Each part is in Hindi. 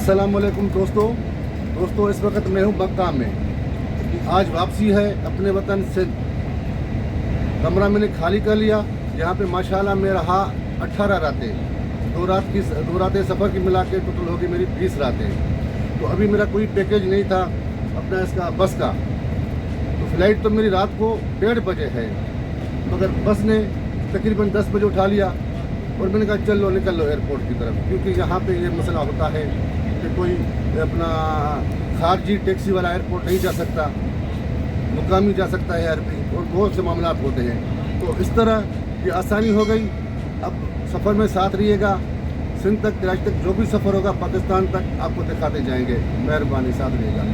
अस्सलाम वालेकुम दोस्तों इस वक्त मैं हूँ मक्का में। आज वापसी है अपने वतन सिंध। कमरा मैंने खाली कर लिया। यहाँ पे माशाल्लाह मैं रहा 18 रातें। दो रातें सफ़र की मिला के टोटल होगी मेरी 20 रातें। तो अभी मेरा कोई पैकेज नहीं था अपना इसका बस का। तो फ़्लाइट तो मेरी रात को 1:30 बजे है, मगर बस ने तकरीबन 10 बजे उठा लिया और मैंने कहा चलो निकल लो एयरपोर्ट की तरफ, क्योंकि यहाँ पे ये मसला होता है कि कोई अपना खारजी टैक्सी वाला एयरपोर्ट नहीं जा सकता, मुकामी जा सकता है एयरपोर्ट, और बहुत से मामला होते हैं। तो इस तरह ये आसानी हो गई। अब सफ़र में साथ रहिएगा। सिंध तक कराची तक जो भी सफ़र होगा पाकिस्तान तक आपको दिखाते जाएंगे। मेहरबानी, साथ रहिएगा।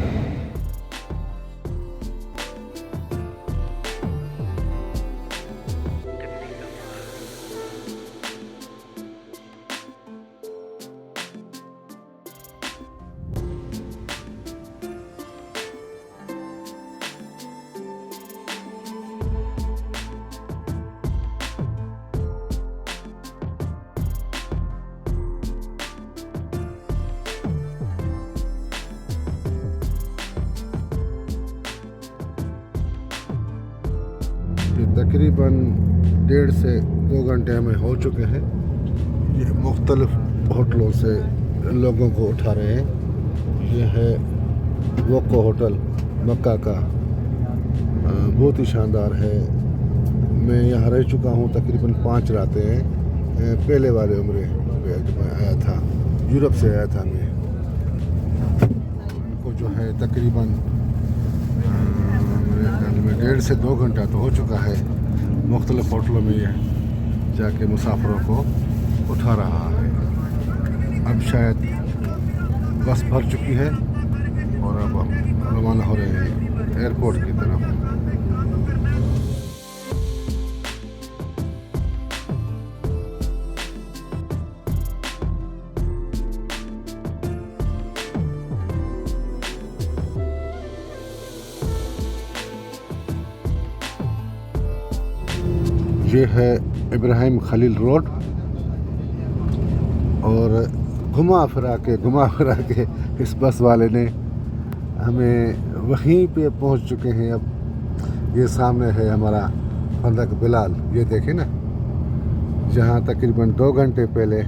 तकरीबन 1.5 से 2 घंटे हमें हो चुके हैं। ये मुख्तलिफ होटलों से लोगों को उठा रहे हैं। ये है वोको होटल मक्का का, बहुत ही शानदार है। मैं यहाँ रह चुका हूँ तकरीबन 5 रातें हैं। पहले वाले उम्र में जब मैं आया था, यूरोप से आया था मैं। इनको जो है तकरीबन 1.5 से 2 घंटा तो हो चुका है। मुख्तलिफ होटलों में ये जाके मुसाफिरों को उठा रहा है। अब शायद बस भर चुकी है और अब हम रवाना हो रहे हैं एयरपोर्ट की तरफ। ये है इब्राहिम खलील रोड, और घुमा फिरा के इस बस वाले ने हमें वहीं पे पहुंच चुके हैं। अब ये सामने है हमारा फंदक बिलाल। ये देखें ना, जहां तकरीबन 2 घंटे पहले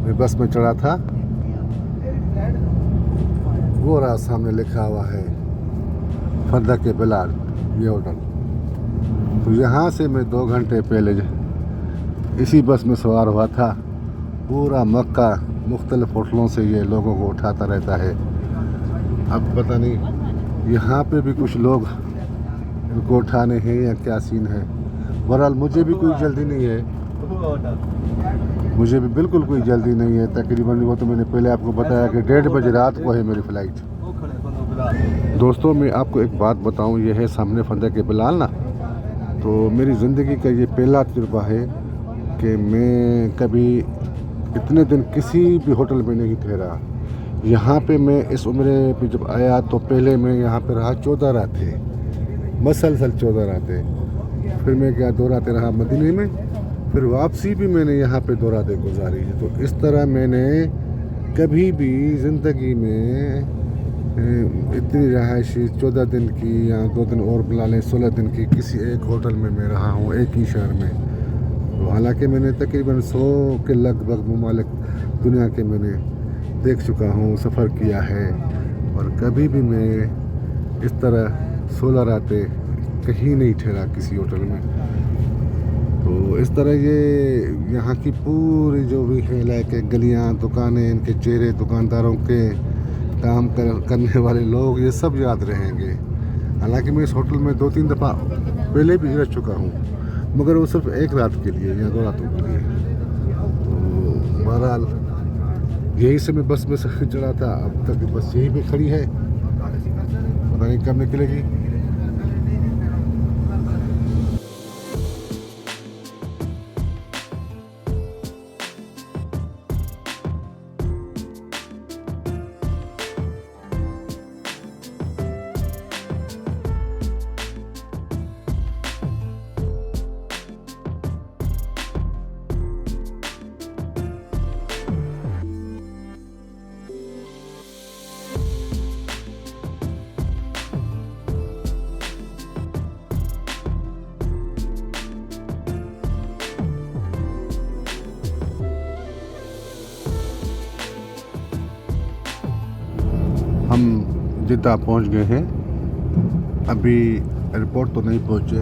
मैं बस में चढ़ा था, वो रहा सामने लिखा हुआ है फंदक बिलाल, ये होटल। तो यहाँ से मैं 2 घंटे पहले इसी बस में सवार हुआ था। पूरा मक्का मुख्तलिफ होटलों से ये लोगों को उठाता रहता है। अब पता नहीं यहाँ पे भी कुछ लोग इनको उठाने हैं या क्या सीन है। बहरहाल मुझे भी कोई जल्दी नहीं है, मुझे भी बिल्कुल कोई जल्दी नहीं है। तकरीबन वो तो मैंने पहले आपको बताया कि 1:30 बजे रात को है मेरी फ़्लाइट। दोस्तों मैं आपको एक बात बताऊँ, ये है सामने फंदक बिलाल ना। तो मेरी ज़िंदगी का ये पहला तजुर्बा है कि मैं कभी इतने दिन किसी भी होटल में नहीं ठहरा। यहाँ पे मैं इस उम्र पे जब आया तो पहले मैं यहाँ पे रहा 14 रातें, मसलसल 14 रातें। फिर मैं क्या 2 रातें रहा मदीने में, फिर वापसी भी मैंने यहाँ पे 2 रातें गुजारी है। तो इस तरह मैंने कभी भी ज़िंदगी में इतनी रहायशी 14 दिन की या 2 दिन और बुला लें 16 दिन की किसी एक होटल में मैं रहा हूँ, एक ही शहर में। तो हालांकि मैंने तकरीबन 100 के लगभग ममालिक दुनिया के मैंने देख चुका हूँ, सफ़र किया है, और कभी भी मैं इस तरह 16 रातें कहीं नहीं ठहरा किसी होटल में। तो इस तरह ये यहाँ की पूरी जो भी है लाइक गलियाँ, दुकानें, इनके चेहरे, दुकानदारों के काम करने वाले लोग, ये सब याद रहेंगे। हालांकि मैं इस होटल में 2-3 दफ़ा पहले भी रह चुका हूँ, मगर वो सिर्फ 1 रात के लिए या 2 रातों के लिए। तो बहरहाल यहीं से मैं बस में चढ़ा था। अब तक बस यहीं पे खड़ी है, पता नहीं कब निकलेगी। हम जिद्दा पहुंच गए हैं। अभी एयरपोर्ट तो नहीं पहुंचे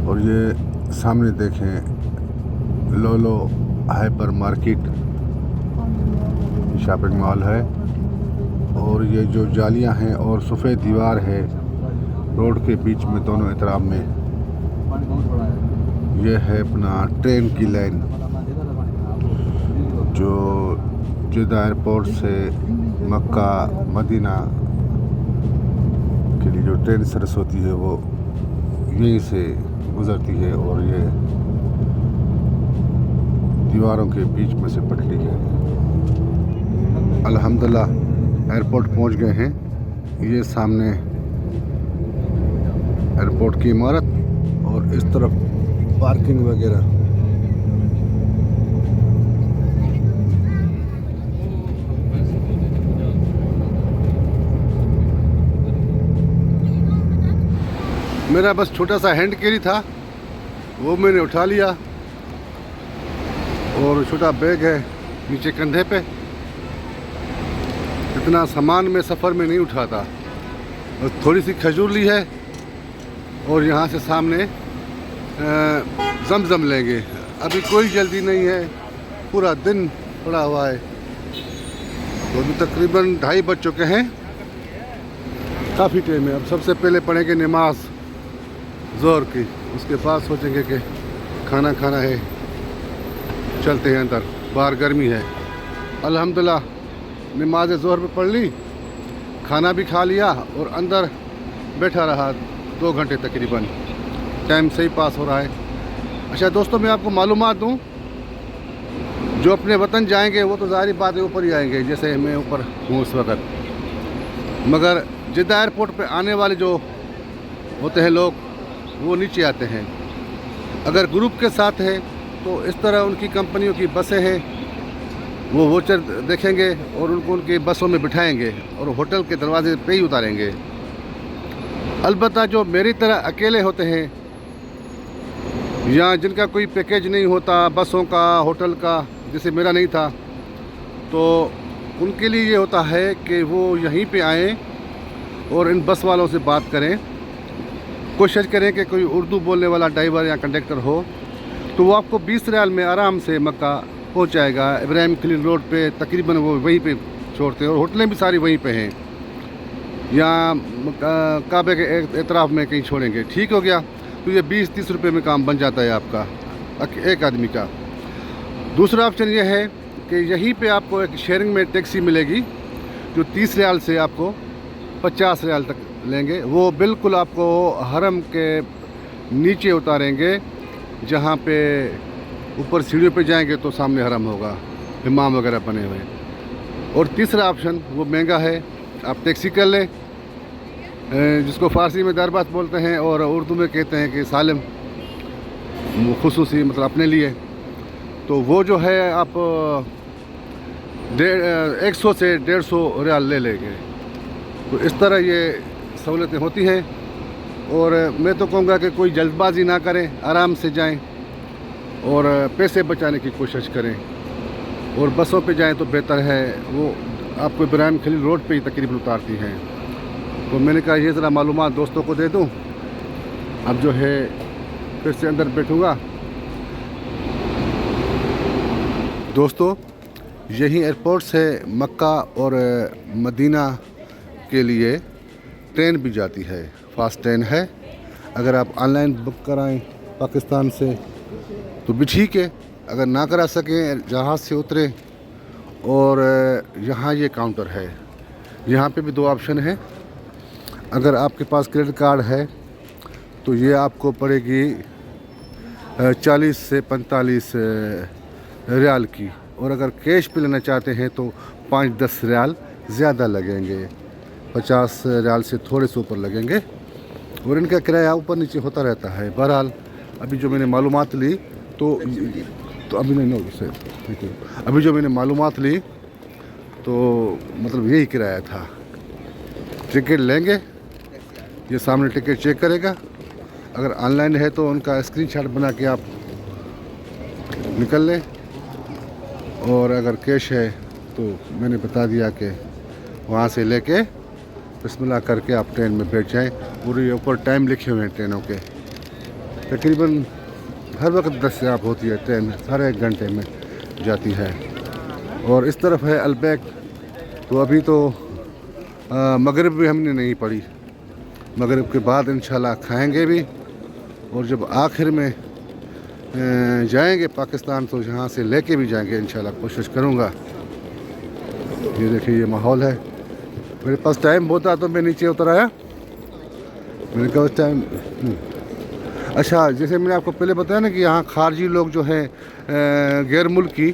और ये सामने देखें लोलो हाइपर मार्केट शॉपिंग मॉल है और ये जो जालियां हैं और सफ़ेद दीवार है रोड के बीच में दोनों तरफ में, ये है अपना ट्रेन की लाइन जो जिद्दा एयरपोर्ट से मक्का मदीना के लिए जो ट्रेन सर्विस होती है वो यहीं से गुज़रती है और ये दीवारों के बीच में से पटरी है। अल्हम्दुलिल्लाह एयरपोर्ट पहुंच गए हैं। ये सामने एयरपोर्ट की इमारत और इस तरफ पार्किंग वगैरह। मेरा बस छोटा सा हैंड कैरी था, वो मैंने उठा लिया और छोटा बैग है नीचे कंधे पे। इतना सामान मैं सफ़र में नहीं उठाता। और थोड़ी सी खजूर ली है और यहाँ से सामने जमजम लेंगे। अभी कोई जल्दी नहीं है, पूरा दिन पड़ा हुआ है। तो अभी तकरीबन 2:30 बज चुके हैं, काफ़ी टाइम है। अब सबसे पहले पढ़ेंगे नमाज ज़ोहर की, उसके बाद सोचेंगे कि खाना खाना है, चलते हैं अंदर, बाहर गर्मी है। अल्हम्दुलिल्लाह नमाज ज़ोहर पे पढ़ ली, खाना भी खा लिया और अंदर बैठा रहा 2 घंटे तकरीबन। टाइम सही पास हो रहा है। अच्छा दोस्तों, मैं आपको मालूमात दूँ, जो अपने वतन जाएंगे वो तो ज़ाहिर बात है ऊपर ही आएंगे, जैसे मैं ऊपर हूँ इस वक्त। मगर जिद्दा एयरपोर्ट पे आने वाले जो होते हैं लोग, वो नीचे आते हैं। अगर ग्रुप के साथ है तो इस तरह उनकी कंपनियों की बसें हैं, वो वोचर देखेंगे और उनको उनके बसों में बिठाएंगे और होटल के दरवाजे पे ही उतारेंगे। अलबत्ता जो मेरी तरह अकेले होते हैं या जिनका कोई पैकेज नहीं होता बसों का होटल का, जैसे मेरा नहीं था, तो उनके लिए ये होता है कि वो यहीं पे आएँ और इन बस वालों से बात करें, कोशिश करें कि कोई उर्दू बोलने वाला ड्राइवर या कंडक्टर हो, तो वो आपको 20 रियाल में आराम से मक्का पहुंचाएगा। इब्राहिम खलील रोड पे तकरीबन वो वहीं पे छोड़ते हैं और होटलें भी सारी वहीं पे हैं, या काबे के एतराफ़ में कहीं छोड़ेंगे। ठीक हो गया, तो ये 20-30 रुपये में काम बन जाता है आपका एक आदमी का। दूसरा ऑप्शन ये है कि यहीं पे आपको एक शेयरिंग में टैक्सी मिलेगी जो 30 रियाल से आपको 50 रियाल तक लेंगे। वो बिल्कुल आपको हरम के नीचे उतारेंगे, जहाँ पे ऊपर सीढ़ियों पे जाएंगे तो सामने हरम होगा, इमाम वगैरह बने हुए। और तीसरा ऑप्शन वो महंगा है, आप टैक्सी कर लें, जिसको फ़ारसी में दरबात बोलते हैं और उर्दू में कहते हैं कि सालिम, खुसूसी मतलब अपने लिए। तो वो जो है आप 100 से 150 रियाल ले लेंगे। तो इस तरह ये सहूलतें होती हैं। और मैं तो कहूँगा कि कोई जल्दबाजी ना करें, आराम से जाएं और पैसे बचाने की कोशिश करें। और बसों पे जाएं तो बेहतर है, वो आपको इब्राहिम खलील रोड पे ही तकरीबन उतारती हैं। तो मैंने कहा ये ज़रा मालूमात दोस्तों को दे दूं। अब जो है फिर से अंदर बैठूँगा। दोस्तों, यही एयरपोर्ट से मक्का और मदीना के लिए ट्रेन भी जाती है, फ़ास्ट ट्रेन है। अगर आप ऑनलाइन बुक कराएं पाकिस्तान से तो भी ठीक है, अगर ना करा सकें जहाज़ से उतरें। और यहाँ ये काउंटर है, यहाँ पे भी 2 ऑप्शन है। अगर आपके पास क्रेडिट कार्ड है तो ये आपको पड़ेगी 40 से 45 रियाल की, और अगर कैश पे लेना चाहते हैं तो 5-10 रियाल ज़्यादा लगेंगे, 50 रियाल से थोड़े से ऊपर लगेंगे। और इनका किराया ऊपर नीचे होता रहता है। बहरहाल अभी जो मैंने मालूमात ली तो अभी नहीं से अभी जो मैंने मालूमात ली तो मतलब यही किराया था। टिकट लेंगे, ये सामने टिकट चेक करेगा। अगर ऑनलाइन है तो उनका स्क्रीनशॉट बना के आप निकल लें, और अगर कैश है तो मैंने बता दिया कि वहाँ से लेके बिस्मिल्लाह करके आप ट्रेन में बैठ जाएं। पूरे ऊपर टाइम लिखे हुए हैं ट्रेनों के, तकरीबन हर वक्त दस्तयाब होती है ट्रेन, साढ़े 1 घंटे में जाती है। और इस तरफ है अलबैक। तो अभी तो मगरिब भी हमने नहीं पढ़ी, मगरिब के बाद इंशाल्लाह खाएंगे भी। और जब आखिर में जाएंगे पाकिस्तान तो यहाँ से लेके भी जाएंगे इंशाल्लाह, कोशिश करूँगा। ये देखिए ये माहौल है। मेरे पास टाइम होता तो मैं नीचे उतर आया, मैंने कहा टाइम। अच्छा, जैसे मैंने आपको पहले बताया ना कि यहाँ खारजी लोग जो हैं गैर मुल्की,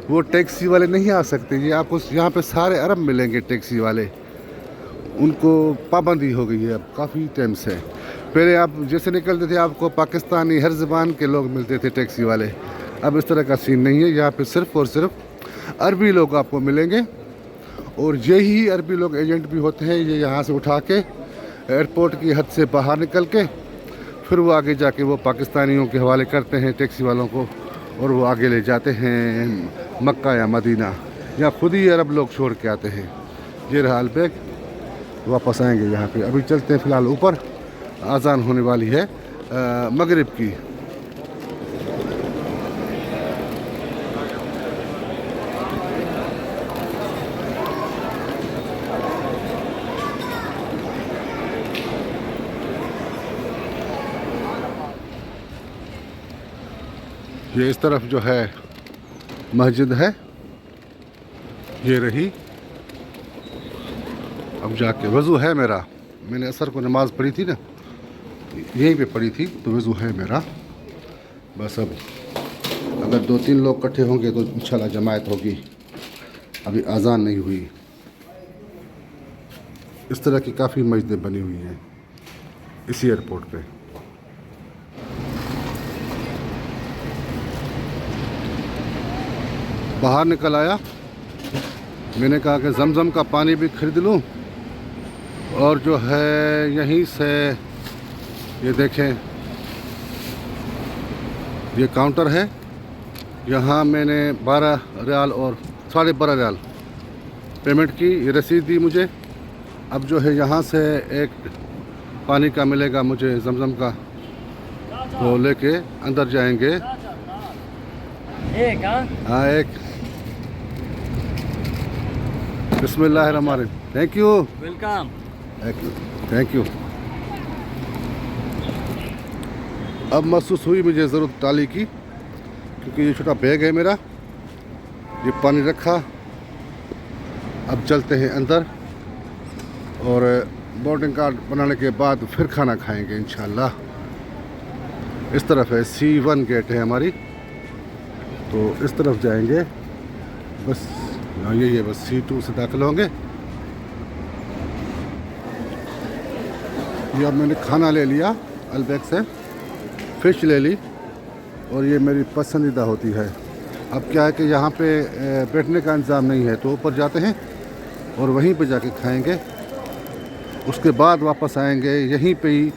वो टैक्सी वाले नहीं आ सकते। ये आपको यहाँ पे सारे अरब मिलेंगे टैक्सी वाले, उनको पाबंदी हो गई है अब काफ़ी टाइम से। पहले आप जैसे निकलते थे आपको पाकिस्तानी हर ज़बान के लोग मिलते थे टैक्सी वाले, अब इस तरह का सीन नहीं है। यहाँ पे सिर्फ़ और सिर्फ अरबी लोग आपको मिलेंगे, और यही अरबी लोग एजेंट भी होते हैं। ये यहाँ से उठा के एयरपोर्ट की हद से बाहर निकल के फिर वो आगे जाके वो पाकिस्तानियों के हवाले करते हैं टैक्सी वालों को, और वो आगे ले जाते हैं मक्का या मदीना, या खुद ही अरब लोग छोड़ के आते हैं। ये रहा अलबैक, वापस आएंगे यहाँ पे। अभी चलते हैं फ़िलहाल ऊपर, आज़ान होने वाली है मगरिब की। ये इस तरफ जो है मस्जिद है, ये रही। अब जाके वज़ू है मेरा, मैंने असर को नमाज़ पढ़ी थी ना, यहीं पे पढ़ी थी, तो वज़ू है मेरा। बस अब अगर 2-3 लोग इकट्ठे होंगे तो इंशाल्लाह जमायत होगी। अभी आज़ान नहीं हुई। इस तरह की काफ़ी मस्जिदें बनी हुई हैं इसी एयरपोर्ट पे। बाहर निकल आया, मैंने कहा कि जमजम का पानी भी खरीद लूँ। और जो है यहीं से ये देखें, ये काउंटर है, यहाँ मैंने 12 रियाल और 12.5 रियाल पेमेंट की। ये रसीद दी मुझे। अब जो है यहाँ से एक पानी का मिलेगा मुझे जमजम का, तो लेके अंदर जाएंगे। हाँ एक। बिस्मिल्लाहिर्रहमानिर्रहीम। Thank you, welcome. Thank you. अब महसूस हुई मुझे ज़रूरत ताली की, क्योंकि ये छोटा बैग है मेरा, ये पानी रखा। अब चलते हैं अंदर, और बोर्डिंग कार्ड बनाने के बाद फिर खाना खाएंगे इंशाल्लाह। इस तरफ है C1 गेट है हमारी, तो इस तरफ जाएंगे। बस यही है, बस C2 से दाखिल होंगे। ये अब मैंने खाना ले लिया अलबैक से, फ़िश ले ली, और ये मेरी पसंदीदा होती है। अब क्या है कि यहाँ पे बैठने का इंतज़ाम नहीं है, तो ऊपर जाते हैं और वहीं पे जाके खाएंगे। उसके बाद वापस आएंगे यहीं पे ही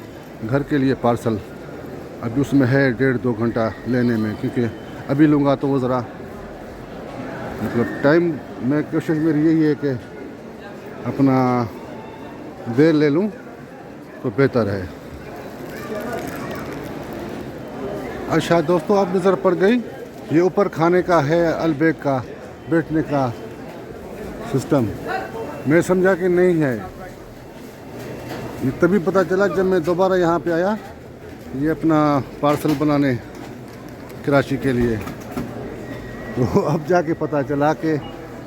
घर के लिए पार्सल। अभी उसमें है 1.5-2 घंटा लेने में, क्योंकि अभी लूँगा तो वो ज़रा मतलब टाइम में, कोशिश मेरी यही है कि अपना देर ले लूँ तो बेहतर है। अच्छा दोस्तों, अब नज़र पड़ गई, ये ऊपर खाने का है अलबैक का बैठने का सिस्टम। मैं समझा कि नहीं है, ये तभी पता चला जब मैं दोबारा यहाँ पे आया, ये अपना पार्सल बनाने कराची के लिए। तो अब जाके पता चला कि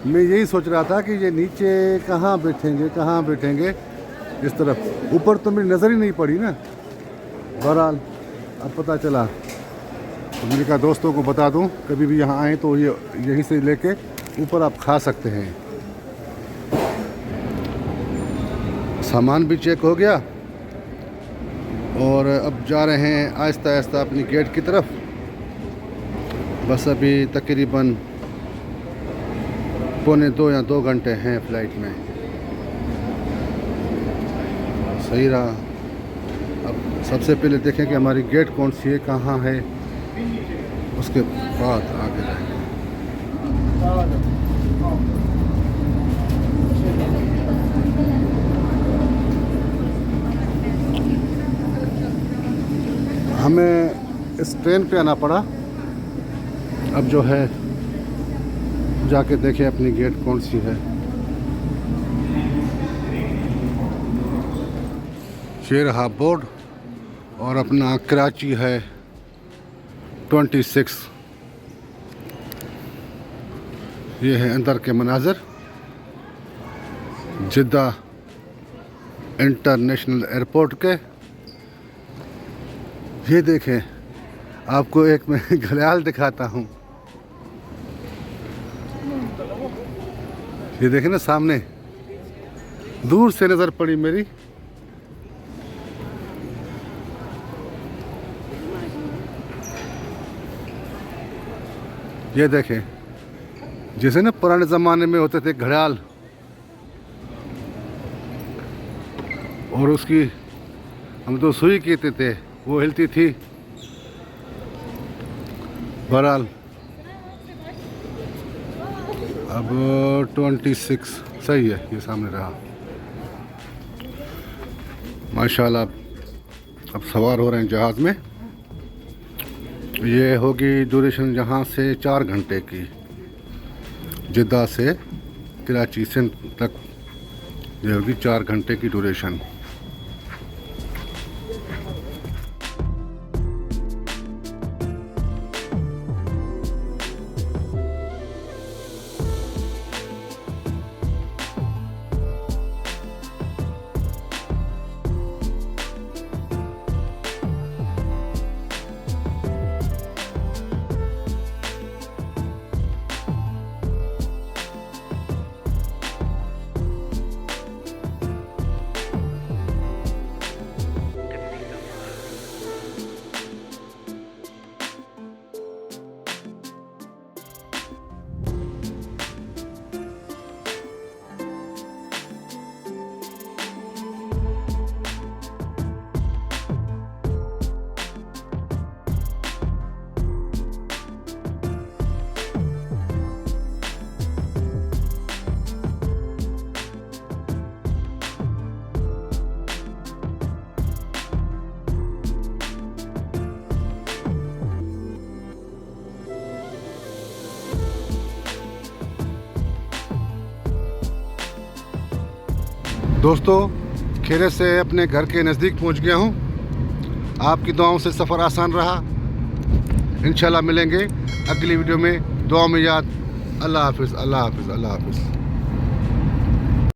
मैं यही सोच रहा था कि ये नीचे कहाँ बैठेंगे इस तरफ। ऊपर तो मेरी नज़र ही नहीं पड़ी ना। बहरहाल अब पता चला, तो मैंने कहा दोस्तों को बता दूं, कभी भी यहाँ आएँ तो ये यहीं से लेके ऊपर आप खा सकते हैं। सामान भी चेक हो गया, और अब जा रहे हैं आहिस्ता आहिस्ता अपनी गेट की तरफ। बस अभी तकरीबन 1.25 या 2 घंटे हैं फ़्लाइट में। सही रहा। अब सबसे पहले देखें कि हमारी गेट कौन सी है, कहाँ है, उसके बाद आगे जाएंगे। इस ट्रेन पे आना पड़ा। अब जो है जाके देखें अपनी गेट कौन सी है। ये रहा बोर्ड और अपना कराची है 26। ये है अंदर के मनाज़र जिद्दा इंटरनेशनल एयरपोर्ट के। ये देखें, आपको एक मैं घड़ियाल दिखाता हूँ। ये देखें ना, सामने दूर से नज़र पड़ी मेरी। ये देखें, जैसे ना पुराने ज़माने में होते थे घड़ियाल, और उसकी हम तो सुई कहते थे, वो हिलती थी। बहरहाल अब 26 सही है, ये सामने रहा। माशाल्लाह अब सवार हो रहे हैं जहाज़ में। ये होगी ड्यूरेशन यहाँ से 4 घंटे की, जिद्दा से कराची सिंध तक ये होगी 4 घंटे की ड्यूरेशन। दोस्तों, खेरे से अपने घर के नज़दीक पहुंच गया हूं। आपकी दुआओं से सफ़र आसान रहा। इंशाल्लाह मिलेंगे अगली वीडियो में। दुआ में याद। अल्लाह हाफिज़, अल्लाह हाफिज़, अल्लाह हाफिज़।